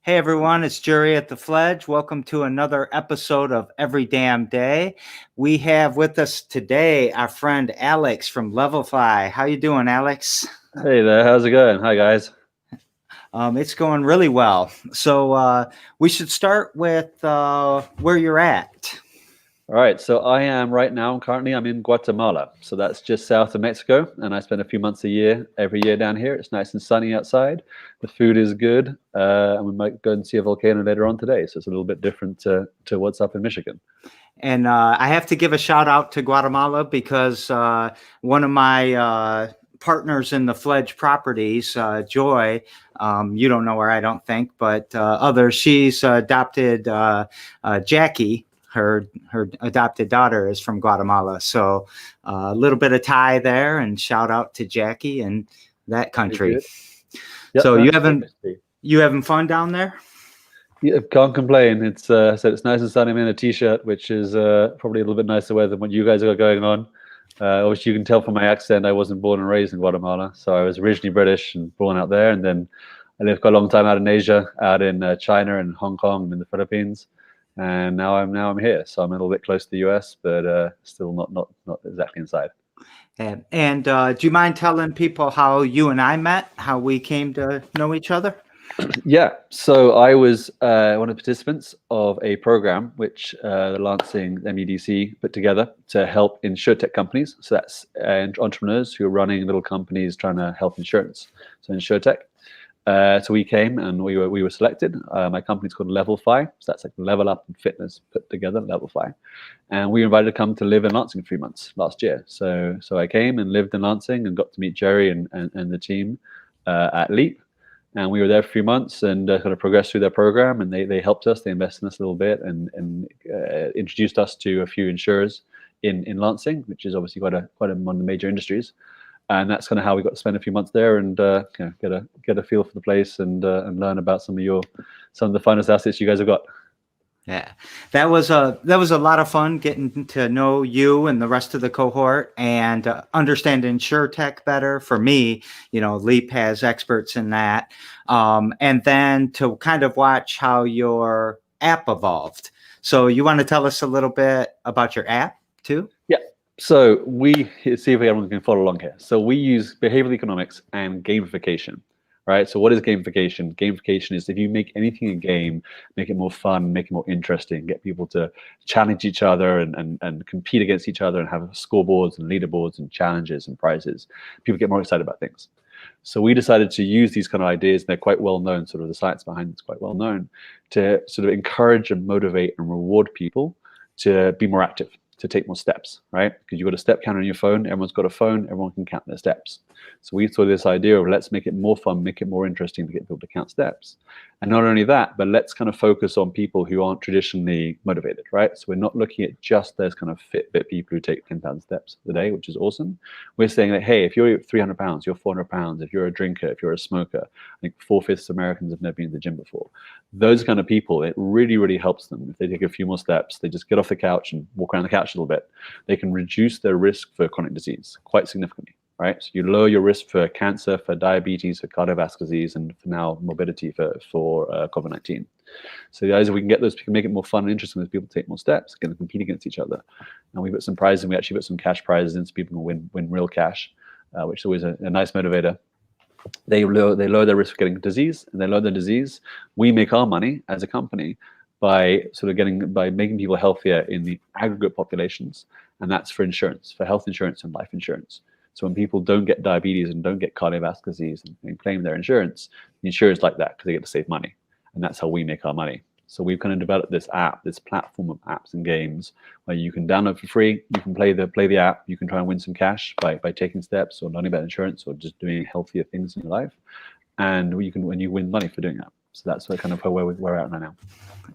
Hey everyone, it's Jerry at the Fledge. Welcome to another episode of Every Damn Day. We have with us today our friend Alex from LVLFi. How you doing, Alex? Hey there, how's it going? Hi guys. It's going really well. So we should start with where you're at. All right, so I am right now, currently I'm in Guatemala. So that's just south of Mexico, and I spend a few months a year, every year down here. It's nice and sunny outside. The food is good, and we might go and see a volcano later on today. So it's a little bit different to what's up in Michigan. And I have to give a shout out to Guatemala because one of my partners in the Fledge Properties, Joy, you don't know her, I don't think, but others, she's adopted Jackie. Her adopted daughter is from Guatemala. So a little bit of tie there, and shout out to Jackie and that country. Yep, So you having fun down there? Yeah, can't complain. It's it's nice and sunny. I'm in a t-shirt, which is probably a little bit nicer weather than what you guys got going on. Obviously, you can tell from my accent I wasn't born and raised in Guatemala, so I was originally British and born out there, and then I lived quite a long time out in Asia, out in China and Hong Kong and in the Philippines, and now I'm here. So I'm a little bit close to the US, but still not exactly inside. And do you mind telling people how you and I met, how we came to know each other? Yeah, so I was one of the participants of a program which the Lansing MEDC put together to help insurtech companies. So that's entrepreneurs who are running little companies trying to help insurance. So insurtech. So we came and we were selected. My company's called LVLFi. So that's like Level Up and Fitness put together, LVLFi. And we were invited to come to live in Lansing 3 months last year. So I came and lived in Lansing and got to meet Jerry and the team at Leap. And we were there for a few months and kind of progressed through their program. And they helped us. They invested in us a little bit and introduced us to a few insurers in Lansing, which is obviously quite one of the major industries. And that's kind of how we got to spend a few months there and get a feel for the place and learn about some of the finest assets you guys have got. Yeah, that was a lot of fun getting to know you and the rest of the cohort and understand InsurTech better. For me, Leap has experts in that, and then to kind of watch how your app evolved. So you want to tell us a little bit about your app too? Yeah. So see if everyone can follow along here. So we use behavioral economics and gamification. Right. So what is gamification? Gamification is if you make anything a game, make it more fun, make it more interesting, get people to challenge each other and compete against each other and have scoreboards and leaderboards and challenges and prizes. People get more excited about things. So we decided to use these kind of ideas, and they're quite well known, sort of the science behind it's quite well known, to sort of encourage and motivate and reward people to be more active, to take more steps, right? Because you've got a step counter on your phone. Everyone's got a phone. Everyone can count their steps. So we saw this idea of let's make it more fun, make it more interesting to get people to count steps. And not only that, but let's kind of focus on people who aren't traditionally motivated, right? So we're not looking at just those kind of Fitbit people who take 10,000 steps a day, which is awesome. We're saying that, hey, if you're 300 pounds, you're 400 pounds, if you're a drinker, if you're a smoker, I think 4/5 of Americans have never been to the gym before. Those kind of people, it really, really helps them. If they take a few more steps, they just get off the couch and walk around the couch a little bit, they can reduce their risk for chronic disease quite significantly. Right, so you lower your risk for cancer, for diabetes, for cardiovascular disease, and for now morbidity for COVID-19. So the idea is we can get those, we can make it more fun and interesting as people take more steps, can compete against each other. And we put some prizes, and we actually put some cash prizes in so people can win real cash, which is always a nice motivator. They lower their risk of getting disease, and they lower their disease. We make our money as a company by making people healthier in the aggregate populations, and that's for insurance, for health insurance and life insurance. So when people don't get diabetes and don't get cardiovascular disease and claim their insurance, the insurers like that because they get to save money. And that's how we make our money. So we've kind of developed this app, this platform of apps and games where you can download for free, you can play the app, you can try and win some cash by taking steps or learning about insurance or just doing healthier things in your life. And when you win money for doing that. So that's kind of where we're at right now.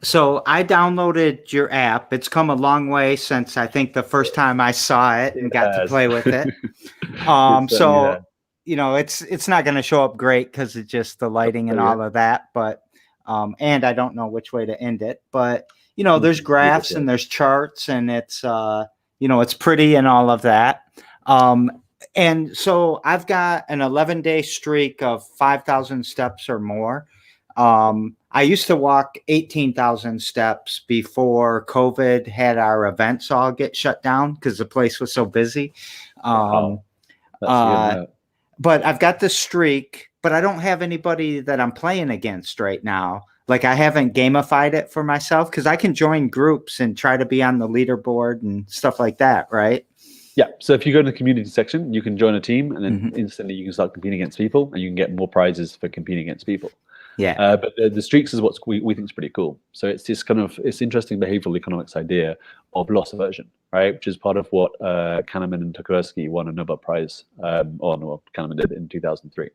So I downloaded your app. It's come a long way since I think the first time I saw it and got to play with it. It's not going to show up great because it's just the lighting and all of that. But and I don't know which way to end it. But there's graphs and there's charts and it's it's pretty and all of that. And so I've got an 11-day streak of 5,000 steps or more. I used to walk 18,000 steps before COVID had our events all get shut down because the place was so busy. Um, Wow, that's good. uh, No. but I've got the streak, but I don't have anybody that I'm playing against right now. Like I haven't gamified it for myself because I can join groups and try to be on the leaderboard and stuff like that, right? Yeah, so if you go to the community section, you can join a team, and then Hmm. instantly you can start competing against people, and you can get more prizes for competing against people. Yeah. But the streaks is what we think is pretty cool. So it's this kind of it's interesting behavioral economics idea of loss aversion, right? Which is part of what Kahneman and Tversky won a Nobel Prize on, or Kahneman did in 2003.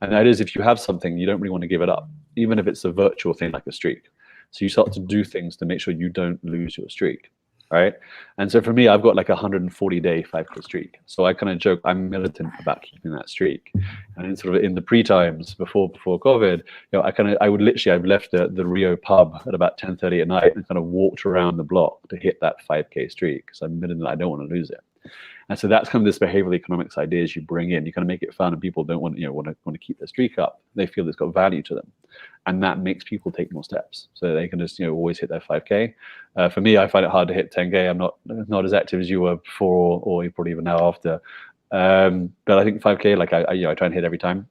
And that is, if you have something, you don't really want to give it up, even if it's a virtual thing like a streak. So you start to do things to make sure you don't lose your streak, right? And so for me, I've got like a 140-day 5K streak. So I kind of joke I'm militant about keeping that streak. And in sort of in the pre-times before COVID, I would literally I've left the Rio pub at about 10:30 at night and kind of walked around the block to hit that 5K streak because I'm militant. I don't want to lose it. And so that's kind of this behavioral economics ideas you bring in. You kind of make it fun, and people don't want to keep their streak up. They feel it's got value to them, and that makes people take more steps. So they can just always hit their 5K. For me, I find it hard to hit 10K. I'm not as active as you were before, or probably even now after. But I think 5K, like I try and hit every time.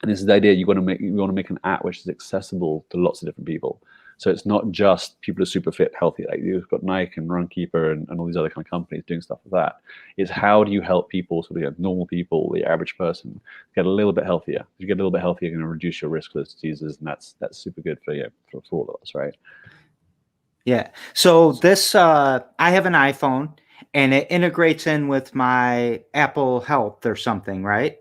And this is the idea: you want to make an app which is accessible to lots of different people. So it's not just people who are super fit, healthy. Like you've got Nike and Runkeeper and all these other kind of companies doing stuff like that. It's how do you help people, sort of normal people, the average person, get a little bit healthier. If you get a little bit healthier, you're going to reduce your risk for those diseases, and that's super good for for all of us, right? Yeah. So this, I have an iPhone and it integrates in with my Apple Health or something, right?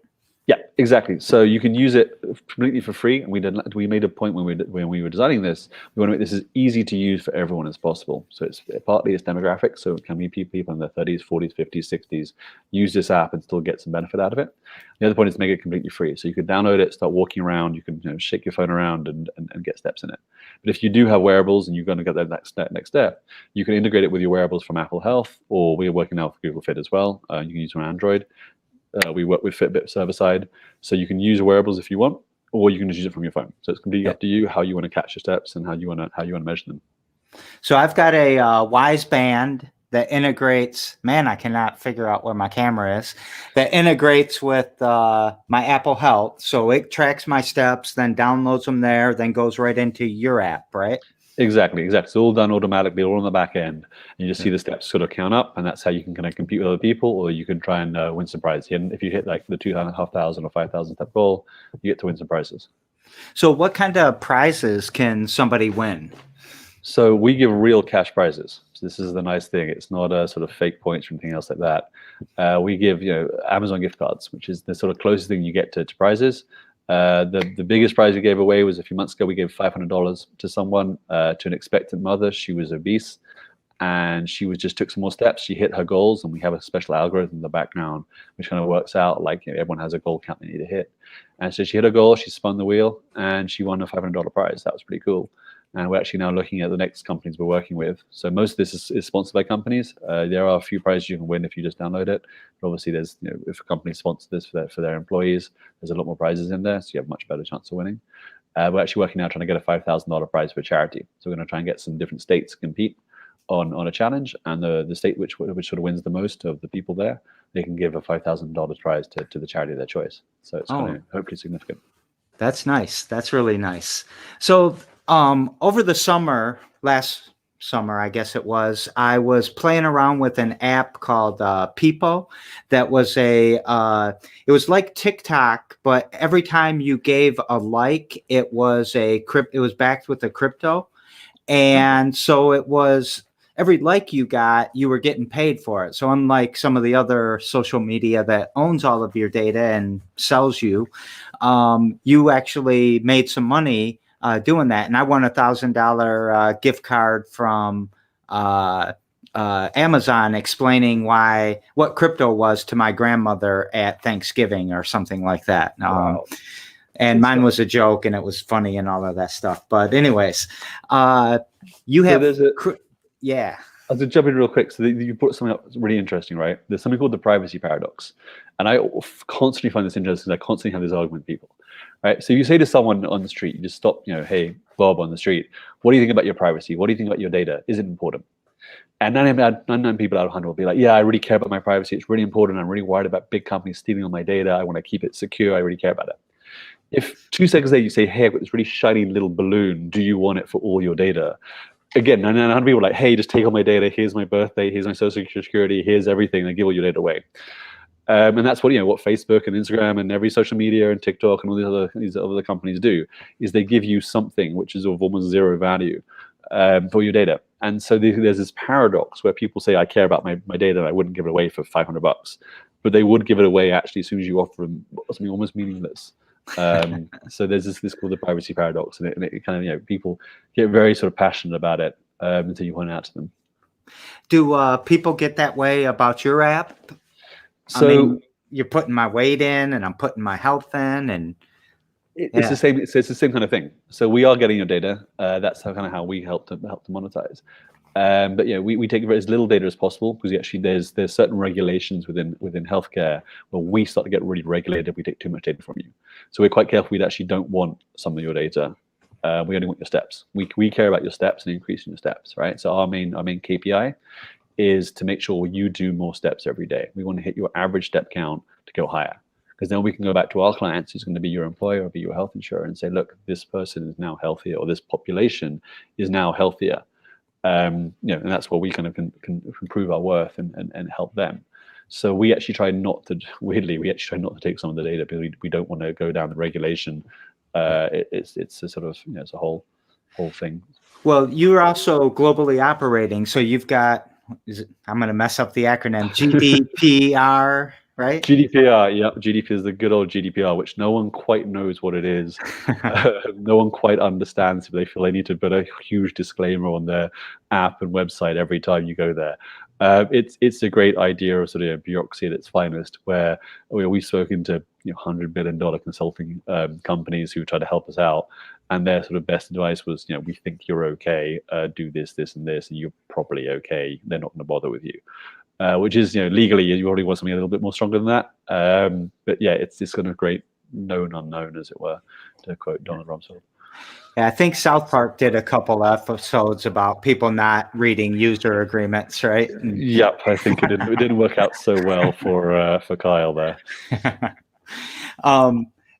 Yeah, exactly. So you can use it completely for free. And we made a point when we were designing this. We want to make this as easy to use for everyone as possible. So it's partly it's demographic. So it can be people in their 30s, 40s, 50s, 60s use this app and still get some benefit out of it. The other point is to make it completely free. So you could download it, start walking around. You can shake your phone around and get steps in it. But if you do have wearables and you're going to get that next step, you can integrate it with your wearables from Apple Health, or we're working now with Google Fit as well. You can use it on Android. We work with Fitbit server side, so you can use wearables if you want, or you can just use it from your phone. So it's completely up to you how you want to catch your steps and how you want to measure them. So I've got a Wise Band that integrates. Man, I cannot figure out where my camera is. That integrates with my Apple Health, so it tracks my steps, then downloads them there, then goes right into your app, right? Exactly. It's all done automatically, all on the back end. And you just see the steps sort of count up, and that's how you can kind of compete with other people, or you can try and win some prizes. And if you hit like the 2,500 or 5,000 step goal, you get to win some prizes. So what kind of prizes can somebody win? So we give real cash prizes. So this is the nice thing. It's not a sort of fake points or anything else like that. We give Amazon gift cards, which is the sort of closest thing you get to prizes. The biggest prize we gave away was a few months ago. We gave $500 to someone, to an expectant mother. She was obese, and she just took some more steps. She hit her goals, and we have a special algorithm in the background which kind of works out like everyone has a goal count they need to hit. And so she hit her goal, she spun the wheel, and she won a $500 prize. That was pretty cool. And we're actually now looking at the next companies we're working with. So most of this is sponsored by companies. There are a few prizes you can win if you just download it. But obviously, there's if a company sponsors this for their employees, there's a lot more prizes in there, so you have a much better chance of winning. We're actually working now trying to get a $5,000 prize for charity. So we're going to try and get some different states to compete on a challenge, and the state which sort of wins the most of the people there, they can give a $5,000 prize to the charity of their choice. So it's going to hopefully significant. That's nice. That's really nice. So over the last summer, I guess it was, I was playing around with an app called Peepo. That was it was like TikTok, but every time you gave a like, it was backed with a crypto. And so it was every like you got, you were getting paid for it. So unlike some of the other social media that owns all of your data and sells you, you actually made some money doing that. And I won $1,000 gift card from Amazon, explaining what crypto was to my grandmother at Thanksgiving or something like that. Wow. And mine was a joke, and it was funny and all of that stuff. But anyways, you have, yeah. I'll just jump in real quick. So you brought something up that's really interesting, right? There's something called the privacy paradox. And I constantly find this interesting because I constantly have this argument with people. right? So you say to someone on the street, you just stop, hey, Bob on the street, what do you think about your privacy? What do you think about your data? Is it important? And 99 people out of 100 will be like, yeah, I really care about my privacy. It's really important. I'm really worried about big companies stealing all my data. I want to keep it secure. I really care about it. If 2 seconds later you say, hey, I've got this really shiny little balloon, do you want it for all your data? Again, 99 people are like, hey, just take all my data. Here's my birthday. Here's my social security. Here's everything. And give all your data away. And that's what what Facebook and Instagram and every social media and TikTok and all these other companies do, is they give you something which is of almost zero value for your data. And so there's this paradox where people say, I care about my data and I wouldn't give it away for $500, but they would give it away actually as soon as you offer them something almost meaningless. So there's this called the privacy paradox, and it kind of people get very sort of passionate about it until you point it out to them. Do people get that way about your app? So I mean, you're putting my weight in, and I'm putting my health in, and it's the same. It's the same kind of thing. So we are getting your data. That's how we help to monetize. But we take as little data as possible, because actually there's certain regulations within healthcare where we start to get really regulated if we take too much data from you. So we're quite careful. We actually don't want some of your data. We only want your steps. We care about your steps and increasing your steps, right? So our main KPI is to make sure you do more steps every day. We want to hit your average step count to go higher, because then we can go back to our clients, who's going to be your employer or be your health insurer, and say, look, this person is now healthier, or this population is now healthier. And that's where we kind of can improve our worth and help them. So we actually try not to, weirdly, take some of the data, because we don't want to go down the regulation. It's a sort of, it's a whole thing. Well, you're also globally operating, so you've got, I'm going to mess up the acronym, GDPR, right? GDPR, yeah. GDPR is the good old GDPR, which no one quite knows what it is. No one quite understands if they feel they need to put a huge disclaimer on their app and website every time you go there. It's a great idea of sort of bureaucracy at its finest, where we've spoken to $100 billion consulting companies who try to help us out, and their sort of best advice was, we think you're okay, do this, this, and this, and you're probably okay. They're not going to bother with you. Which is, legally, you already want something a little bit more stronger than that. But yeah, it's this kind of great known unknown, as it were, to quote Donald Rumsfeld. Yeah, I think South Park did a couple episodes about people not reading user agreements, right? Yep, I think it didn't work out so well for Kyle there.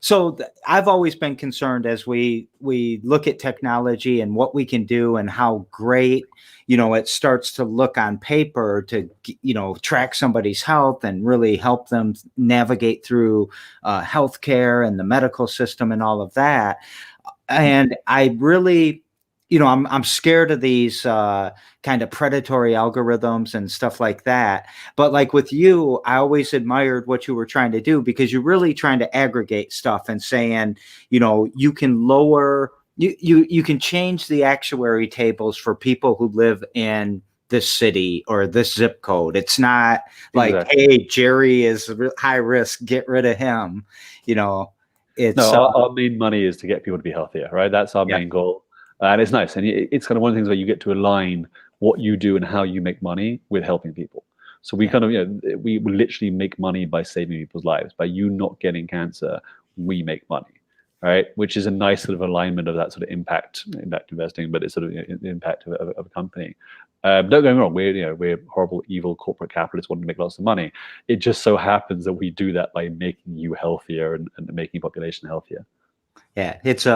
So I've always been concerned, as we look at technology and what we can do and how great, it starts to look on paper to, track somebody's health and really help them navigate through healthcare and the medical system and all of that. And I really, I'm scared of these kind of predatory algorithms and stuff like that. But like with you, I always admired what you were trying to do, because you're really trying to aggregate stuff and saying, you can lower, you can change the actuary tables for people who live in this city or this zip code. It's not like, Exactly. hey, Jerry is high risk, get rid of him. It's our main money is to get people to be healthier, right? That's our main goal. And it's nice. And it's kind of one of the things where you get to align what you do and how you make money with helping people. So we kind of, we literally make money by saving people's lives. By you not getting cancer, we make money, right? Which is a nice sort of alignment of that sort of impact investing, but it's sort of the impact of a company. Don't get me wrong, we're horrible, evil corporate capitalists wanting to make lots of money. It just so happens that we do that by making you healthier and making population healthier. Yeah, it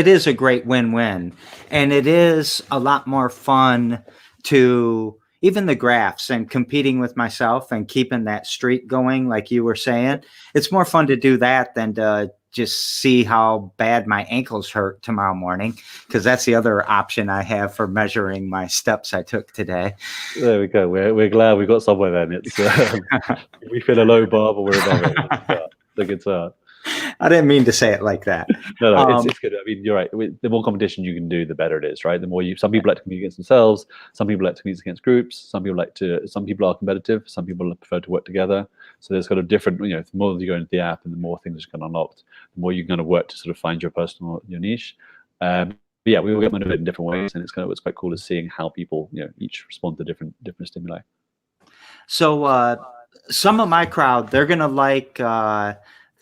is a great win-win, and it is a lot more fun to even the graphs and competing with myself and keeping that streak going, like you were saying. It's more fun to do that than to just see how bad my ankles hurt tomorrow morning, because that's the other option I have for measuring my steps I took today. There we go. We're glad we got somewhere then. It's we feel a low bar, but we're above it. It's a good start. I didn't mean to say it like that. No, it's good. I mean, you're right. The more competition you can do, the better it is, right? The more some people like to compete against themselves. Some people like to compete against groups. Some people are competitive. Some people prefer to work together. So there's kind of different, the more you go into the app and the more things are kind of unlocked, the more you kind of work to sort of find your niche. But yeah, we will get motivated in different ways, and it's kind of what's quite cool is seeing how people, each respond to different stimuli. So some of my crowd, they're gonna like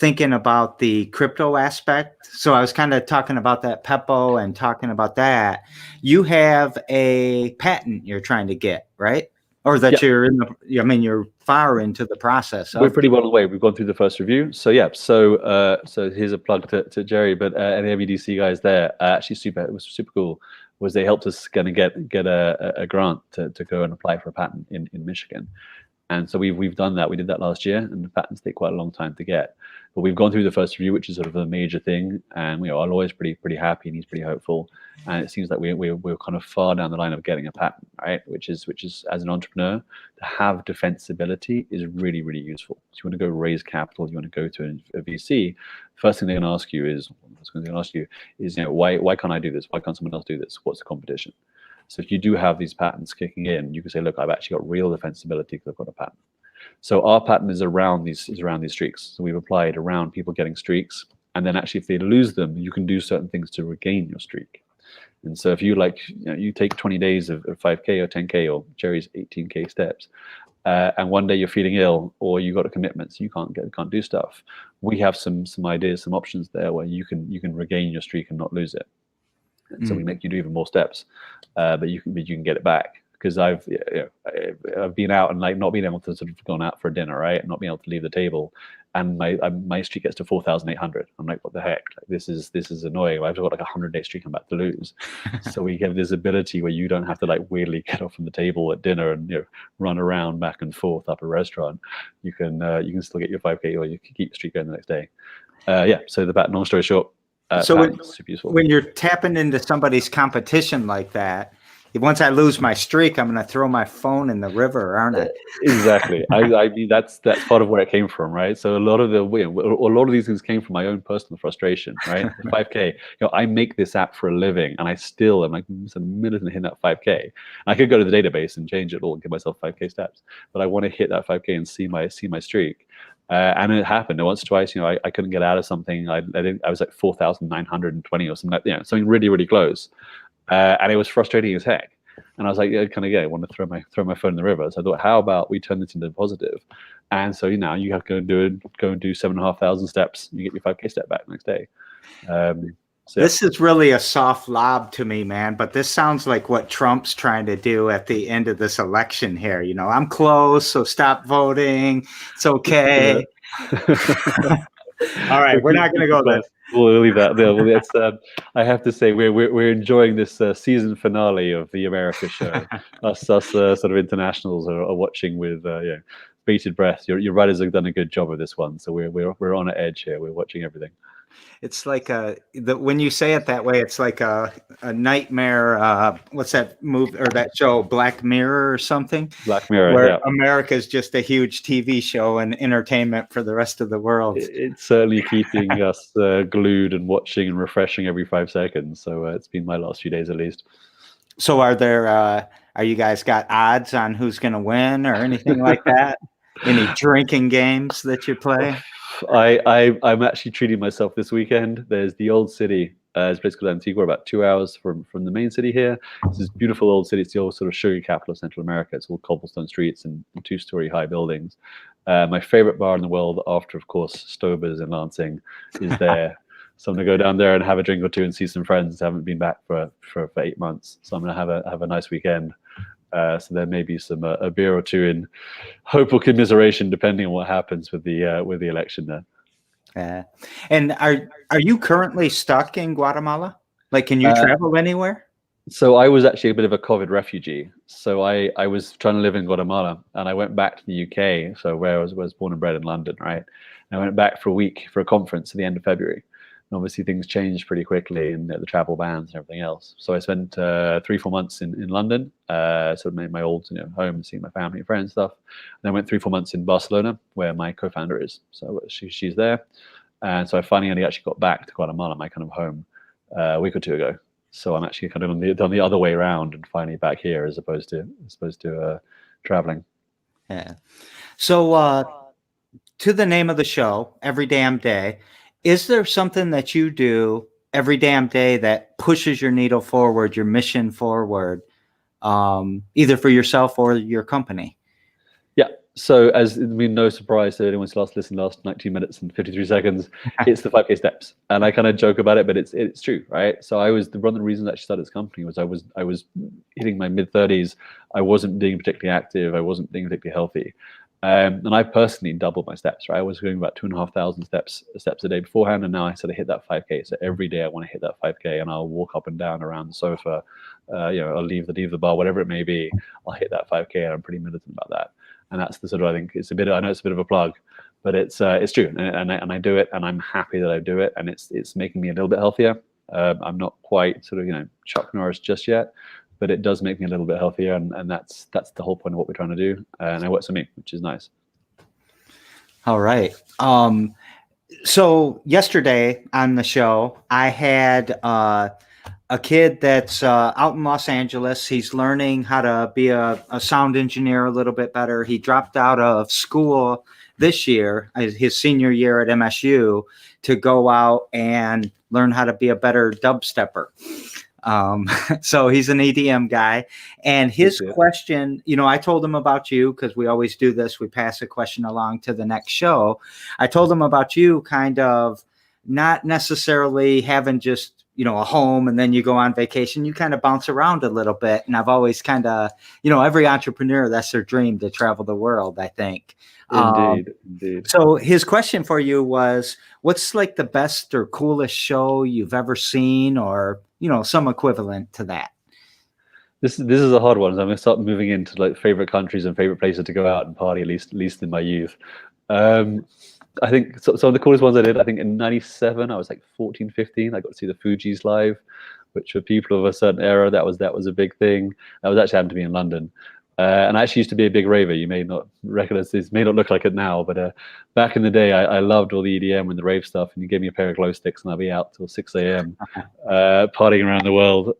thinking about the crypto aspect. So I was kind of talking about that Peppo and talking about that. You have a patent you're trying to get, right? Or that Yeah. you're in the, I mean, you're far into the process We're of. pretty well away. We've gone through the first review. So yeah, so here's a plug to Jerry, but and the MEDC guys there actually it was super cool. Was they helped us kind of get a grant to go and apply for a patent in Michigan. And so we've done that. We did that last year, and the patents take quite a long time to get. But we've gone through the first review, which is sort of a major thing, and our lawyer's pretty happy, and he's pretty hopeful. And it seems like we're kind of far down the line of getting a patent, right? Which is as an entrepreneur, to have defensibility is really, really useful. So you want to go raise capital, you want to go to a VC. First thing they're going to ask you is, why can't I do this? Why can't someone else do this? What's the competition? So if you do have these patents kicking in, you can say, look, I've actually got real defensibility because I've got a patent. So our patent is around these streaks. So we've applied around people getting streaks, and then actually if they lose them, you can do certain things to regain your streak. And so if you you take 20 days of 5K or 10K or Jerry's 18K steps, and one day you're feeling ill or you got a commitment, so you can't do stuff. We have some ideas, some options there where you can regain your streak and not lose it. And so we make you do even more steps, but you can get it back. Because I've been out and not being able to sort of gone out for dinner, right? Not being able to leave the table, and my streak gets to 4,800. I'm like, what the heck? Like, this is annoying. I've got like a 100-day streak I'm about to lose. So we have this ability where you don't have to weirdly get off from the table at dinner and run around back and forth up a restaurant. You can still get your 5K, or you can keep your streak going the next day. So long story short, So super useful. when you're tapping into somebody's competition like that, once I lose my streak, I'm going to throw my phone in the river, aren't I? Exactly. I mean, that's part of where it came from, right? So a lot of these things came from my own personal frustration, right? The 5K. I make this app for a living, and I still am like a minute and hitting that 5K. I could go to the database and change it all and give myself 5K steps, but I want to hit that 5K and see my streak. And it happened once, twice. I couldn't get out of something. I was like 4,920 or something. Something really, really close. And it was frustrating as heck. And I was like, I want to throw my phone in the river. So I thought, how about we turn this into a positive? And so now you have to go and do 7,500 steps. You get your 5K step back the next day. This is really a soft lob to me, man. But this sounds like what Trump's trying to do at the end of this election here. I'm close, so stop voting. It's okay. All right, we're not going to go there. We'll leave that there. Well, I have to say we're enjoying this season finale of the America show. us sort of internationals are watching with bated breath. Your writers have done a good job of this one, so we're on an edge here. We're watching everything. It's like when you say it that way, it's like a nightmare. What's that movie or that show, Black Mirror or something? Black Mirror, where yeah. America is just a huge TV show and entertainment for the rest of the world. It's certainly keeping us glued and watching and refreshing every 5 seconds. So it's been my last few days at least. So are you guys got odds on who's going to win or anything like that? Any drinking games that you play? I'm actually treating myself this weekend. There's the Old City. It's a place called Antigua, about 2 hours from the main city here. It's this beautiful old city. It's the old sort of sugar capital of Central America. It's all cobblestone streets and 2-story high buildings. My favorite bar in the world, after, of course, Stober's in Lansing, is there. So I'm going to go down there and have a drink or two and see some friends. I haven't been back for 8 months. So I'm going to have a nice weekend. So there may be some a beer or two in hope or commiseration, depending on what happens with the election there. And are you currently stuck in Guatemala? Like, can you travel anywhere? So I was actually a bit of a COVID refugee. So I was trying to live in Guatemala, and I went back to the UK, so where I was born and bred in London, right? And I went back for a week for a conference at the end of February. And obviously things changed pretty quickly, and the travel bans and everything else. So I spent 3-4 months in London, sort of made my old home, seeing my family and friends and stuff. And then I went 3-4 months in Barcelona, where my co-founder is. So she's there. And so I finally only actually got back to Guatemala, my kind of home, a week or two ago. So I'm actually kind of done the other way around and finally back here as opposed to traveling. Yeah. So to the name of the show, Every Damn Day, is there something that you do every damn day that pushes your needle forward, your mission forward, either for yourself or your company? Yeah. So, as I mean, no surprise to anyone's listened last like 2 minutes and 53 seconds, it's the 5K steps, and I kind of joke about it, but it's true, right? So, one of the reasons I actually started this company was I was hitting my mid-30s. I wasn't being particularly active. I wasn't being particularly healthy, and I personally doubled my steps. Right, I was doing about 2,500 steps a day beforehand, and now I sort of hit that 5K. So every day I want to hit that 5K, and I'll walk up and down around the sofa. I'll leave the bar, whatever it may be. I'll hit that 5K, and I'm pretty militant about that. And that's the sort of, I think it's a bit, I know it's a bit of a plug, but it's true. And I do it, and I'm happy that I do it. And it's making me a little bit healthier. I'm not quite sort of, Chuck Norris just yet, but it does make me a little bit healthier. And that's the whole point of what we're trying to do. And it works for me, which is nice. All right. So yesterday on the show, I had a kid that's out in Los Angeles. He's learning how to be a sound engineer a little bit better. He dropped out of school this year, his senior year at MSU, to go out and learn how to be a better dubstepper. So he's an EDM guy, and his question, I told him about you because we always do this. We pass a question along to the next show. I told him about you, kind of not necessarily having just, a home and then you go on vacation. You kind of bounce around a little bit. And I've always kind of, every entrepreneur, that's their dream, to travel the world, I think. Indeed. So his question for you was, what's like the best or coolest show you've ever seen, or, some equivalent to that? This is a hard one. I'm going to start moving into like favorite countries and favorite places to go out and party, at least in my youth. I think some of the coolest ones I did, I think in 97, I was like 14, 15. I got to see the Fugees live, which for people of a certain era, that was a big thing. That was actually happened to me in London. And I actually used to be a big raver. You may not recognize this, may not look like it now, but back in the day, I loved all the EDM and the rave stuff. And you gave me a pair of glow sticks, and I'd be out till 6 a.m. Partying around the world,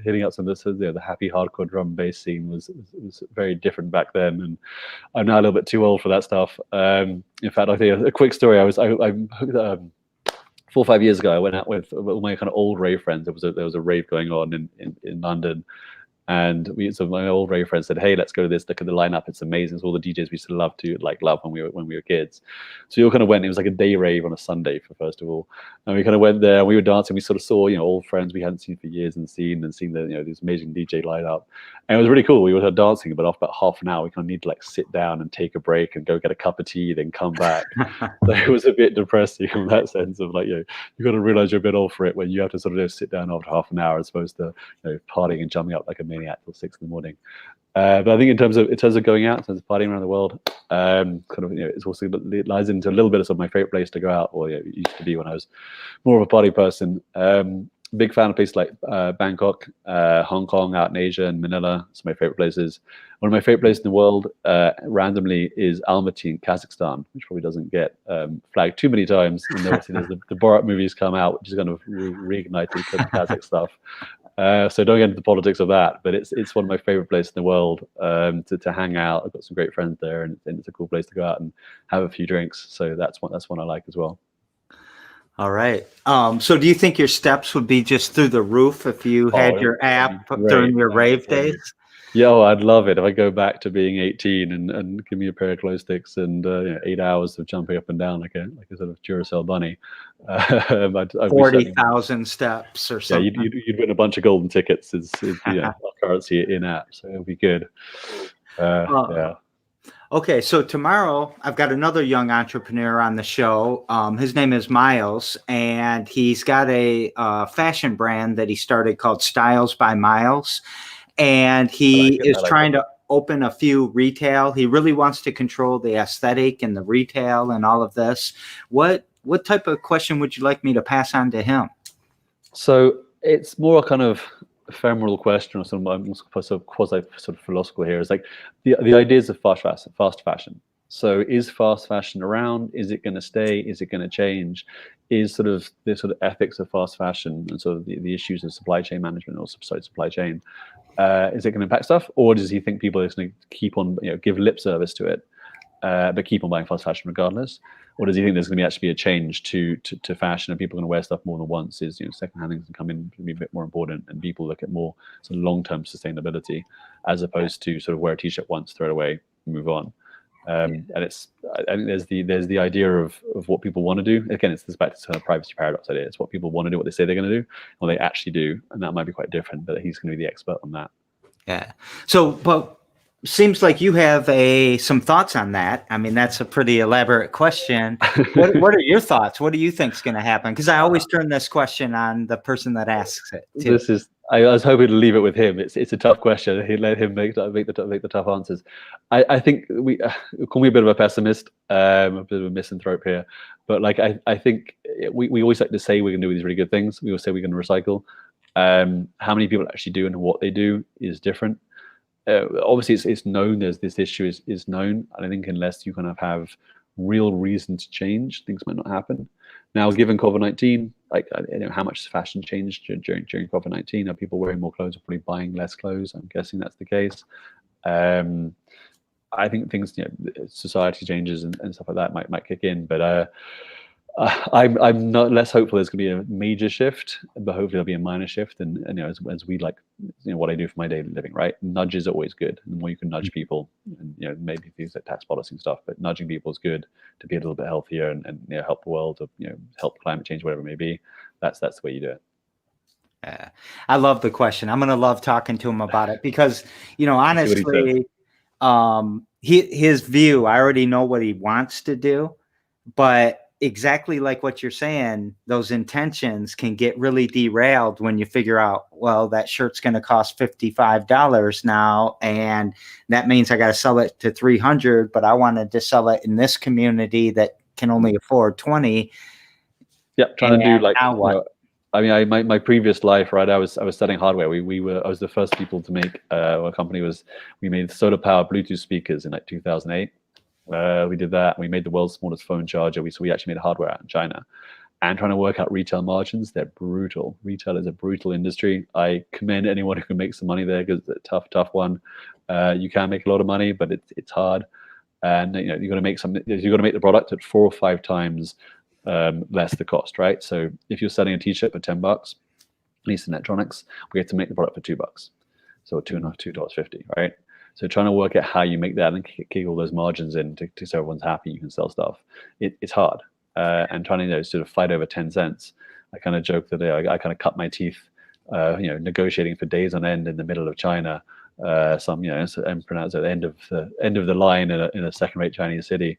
hitting up some of the happy hardcore drum and bass scene was very different back then. And I'm now a little bit too old for that stuff. In fact, I think a quick story. I 4 or 5 years ago, I went out with all my kind of old rave friends. There was a rave going on in London. And so my old rave friends said, "Hey, let's go to this. Look at the lineup; it's amazing. It's all the DJs we used to love when we were kids." So we all kind of went. It was like a day rave on a Sunday first of all, and we kind of went there. And we were dancing. We sort of saw old friends we hadn't seen for years and seen the this amazing DJ lineup, and it was really cool. We were dancing, but after about half an hour, we kind of need to like sit down and take a break and go get a cup of tea, then come back. So it was a bit depressing in that sense of like you got to realize you're a bit old for it when you have to sort of sit down after half an hour as opposed to partying and jumping up like a maniac till 6 in the morning. But I think in terms of going out, in terms of partying around the world, it's also it lies into a little bit of some of my favorite place to go out, or it used to be when I was more of a party person. Big fan of places like Bangkok, Hong Kong, out in Asia, and Manila. Some of my favorite places. One of my favorite places in the world, randomly, is Almaty in Kazakhstan, which probably doesn't get flagged too many times. And obviously, there's the Borat movies come out, which is kind of reignited the Kazakh stuff. So don't get into the politics of that, but it's one of my favorite places in the world to hang out. I've got some great friends there, and it's a cool place to go out and have a few drinks. So that's one I like as well. All right. So do you think your steps would be just through the roof if you had your app during your rave days? Yeah, I'd love it if I go back to being 18 and give me a pair of glow sticks and 8 hours of jumping up and down like a sort of Duracell bunny. 40,000 steps or something. Yeah, you'd win a bunch of golden tickets as our currency in app, so it'll be good. Yeah. Okay, so tomorrow I've got another young entrepreneur on the show. His name is Miles, and he's got a fashion brand that he started called Styles by Miles. And he is trying to open a few retail. He really wants to control the aesthetic and the retail and all of this. What type of question would you like me to pass on to him? So it's more a kind of ephemeral question, or some sort of quasi sort of philosophical here. Is like the ideas of fast fashion. So is fast fashion around? Is it going to stay? Is it going to change? Is sort of the sort of ethics of fast fashion and sort of the issues of supply chain management, or supply chain, is it going to impact stuff, or does he think people are going to keep on give lip service to it, but keep on buying fast fashion regardless? Or does he think there's going to actually be a change to fashion, and people are going to wear stuff more than once? Is secondhand things can come in to be a bit more important, and people look at more sort of long-term sustainability as opposed to sort of wear a t-shirt once, throw it away, move on. And I think there's the idea of what people want to do. Again, it's this back to the privacy paradox idea. It's what people want to do, what they say they're going to do, what they actually do, and that might be quite different. But he's going to be the expert on that. Yeah. So, but seems like you have some thoughts on that. I mean, that's a pretty elaborate question. What are your thoughts? What do you think is going to happen? Because I always turn this question on the person that asks it too. I was hoping to leave it with him. It's a tough question. He let him make the tough answers. I think we call me a bit of a pessimist, a bit of a misanthrope here, but like I think we always like to say we're going to do these really good things. We always say we're going to recycle. How many people actually do and what they do is different. Obviously, it's known. There's this issue is known, and I think unless you kind of have real reason to change, things might not happen. Now, given COVID-19, like how much has fashion changed during COVID-19? Are people wearing more clothes or probably buying less clothes? I'm guessing that's the case. I think things, society changes and stuff like that might kick in, but I'm not less hopeful there's going to be a major shift, but hopefully there'll be a minor shift. And as we like, what I do for my daily living, right? Nudges are always good. The more you can nudge people, and maybe things like tax policy and stuff, but nudging people is good to be a little bit healthier and help the world, or help climate change, whatever it may be. That's the way you do it. Yeah, I love the question. I'm gonna love talking to him about it because honestly, his view. I already know what he wants to do, but exactly like what you're saying, those intentions can get really derailed when you figure out, well, that shirt's going to cost $55 now, and that means I got to sell it to 300, but I wanted to sell it in this community that can only afford 20. Yeah, trying to do like now what? I mean, my previous life, right? I was studying hardware. I was the first people to make our company we made solar powered Bluetooth speakers in like 2008. We did that. We made the world's smallest phone charger. We actually made hardware out in China, and trying to work out retail margins. They're brutal. Retail is a brutal industry. I commend anyone who can make some money there, because it's a tough one. You can make a lot of money, but it's hard. And you got to make the product at 4 or 5 times less the cost, right? So if you're selling a T-shirt for $10, at least in electronics, we have to make the product for $2, so $2.50, right? So trying to work out how you make that and kick all those margins in to so everyone's happy, you can sell stuff. It's hard, and trying to sort of fight over 10 cents. I kind of joke that I kind of cut my teeth, negotiating for days on end in the middle of China. And pronounced at the end of the line in a second-rate Chinese city.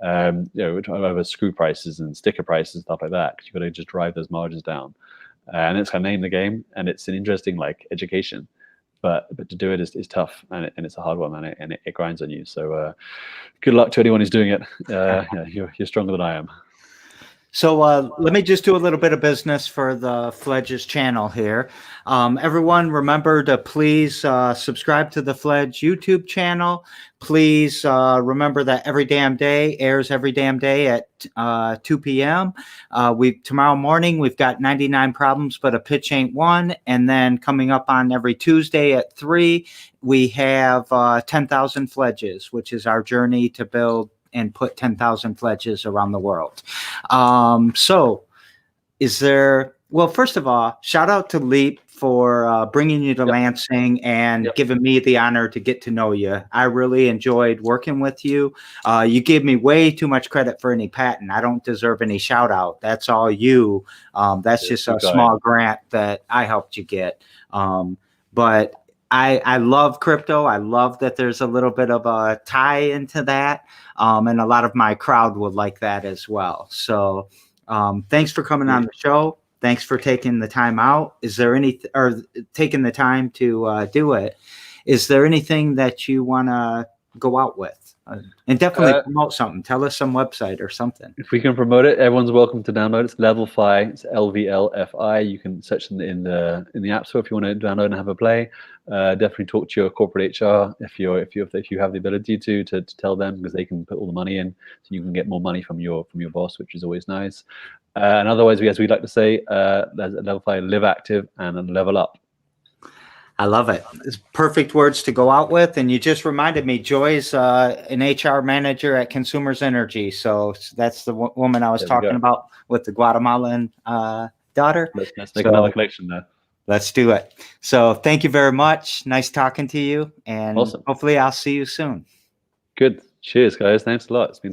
Over screw prices and sticker prices and stuff like that, because you've got to just drive those margins down. And it's kind of name the game, and it's an interesting education. But to do it is tough, and it's a hard one, and it grinds on you. So good luck to anyone who's doing it. You're stronger than I am. So let me just do a little bit of business for the Fledge's channel here. Everyone, remember to please subscribe to the Fledge YouTube channel. Please remember that Every Damn Day airs every damn day at 2 p.m. Tomorrow morning, we've got 99 Problems, but a Pitch Ain't One. And then coming up on every Tuesday at 3, we have 10,000 Fledges, which is our journey to build and put 10,000 Fledges around the world. Well, first of all, shout out to Leap for bringing you to Lansing and giving me the honor to get to know you. I really enjoyed working with you. You gave me way too much credit for any patent. I don't deserve any shout out. That's all you. That's just a small grant that I helped you get. But I love crypto. I love that there's a little bit of a tie into that. And a lot of my crowd would like that as well. So thanks for coming on the show. Thanks for taking the time out. Taking the time to do it. Is there anything that you want to go out with? And definitely promote something. Tell us some website or something. If we can promote it, everyone's welcome to download. It's LVLFi. It's LVLFi. You can search in the App Store if you want to download and have a play. Definitely talk to your corporate HR if you have the ability to tell them, because they can put all the money in, so you can get more money from your boss, which is always nice. And otherwise, as we like to say, LVLFi, live active and level up. I love it. It's perfect words to go out with. And you just reminded me, Joy's an HR manager at Consumers Energy. So that's the woman I was talking about with the Guatemalan daughter. Let's make another connection there. Let's do it. So thank you very much. Nice talking to you. And awesome. Hopefully I'll see you soon. Good. Cheers, guys. Thanks a lot. It's been